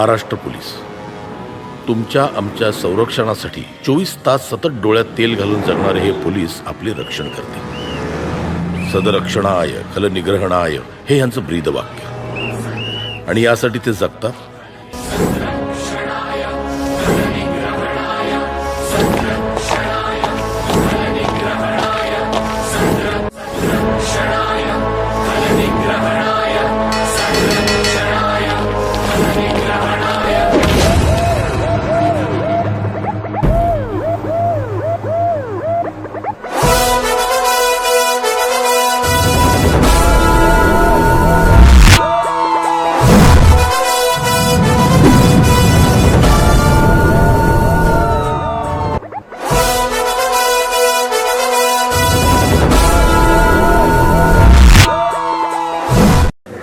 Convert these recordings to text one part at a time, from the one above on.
Maharashtra police तुमच्या आमच्या संरक्षणासाठी 24 तास सतत डोळ्यात तेल घालून जगणारे हे पोलीस आपले रक्षण करते. सदरक्षणाय खलनिग्रहणाय हे यांचं ब्रीदवाक्य आणि यासाठी ते जगतात.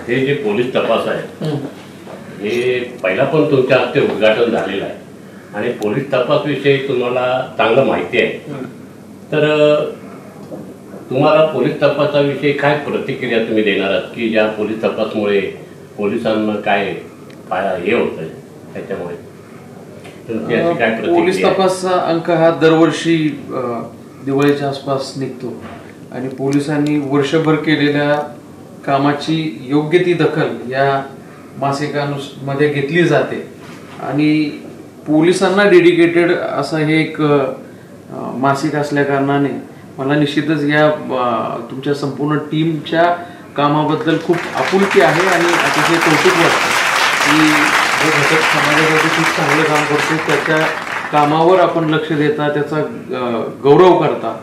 हे जे पोलीस तपास आहे हे पहिला पण तुमच्या हस्ते उद्घाटन झालेलं आहे आणि पोलीस तपास विषयी तुम्हाला चांगलं माहिती आहे. तर तुम्हाला पोलीस तपासाविषयी काय प्रतिक्रिया तुम्ही देणार आहात की ज्या पोलीस तपासमुळे पोलिसांना काय हे होतंय त्याच्यामुळे तुमची अशी काय प्रतिक्रिया? पोलीस तपासचा अंक हा दरवर्षी दिवाळीच्या आसपास निघतो आणि पोलिसांनी वर्षभर केलेल्या कामाची योग्य ती दखल या मासिकामध्ये घेतली जाते आणि पोलिसांना डेडिकेटेड असं हे एक मासिक असल्या कारणाने मला निश्चितच या तुमच्या संपूर्ण टीमच्या कामाबद्दल खूप आपुलकी आहे आणि अतिशय कौतुक वाटतं की जो घटक समाजासाठी खूप चांगलं काम करतो त्याच्या कामावर आपण लक्ष देता त्याचा गौरव करता.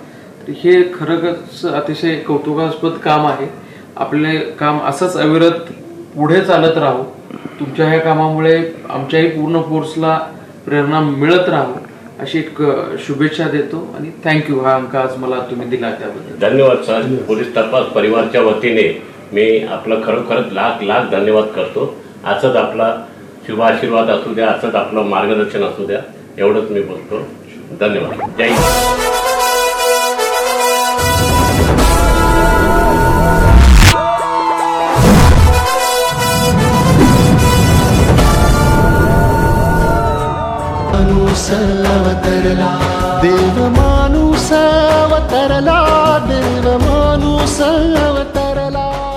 हे खरंच अतिशय कौतुकास्पद काम आहे. आपले काम असंच अविरत पुढे चालत राहू. तुमच्या ह्या कामामुळे आमच्याही पूर्ण फोर्सला प्रेरणा मिळत राहू अशी एक शुभेच्छा देतो आणि थँक्यू. हा अंक आज मला तुम्ही दिला त्याबद्दल धन्यवाद सर. पोलीस तपास परिवारच्या वतीने मी आपलं खरोखरच लाख लाख धन्यवाद करतो. असंच आपला शुभ आशीर्वाद असू द्या, असंच आपलं मार्गदर्शन असू द्या, एवढंच मी बोलतो. धन्यवाद. जय हिंद. अवतरला देव माणूस अवतरला, देव माणूस अवतरला.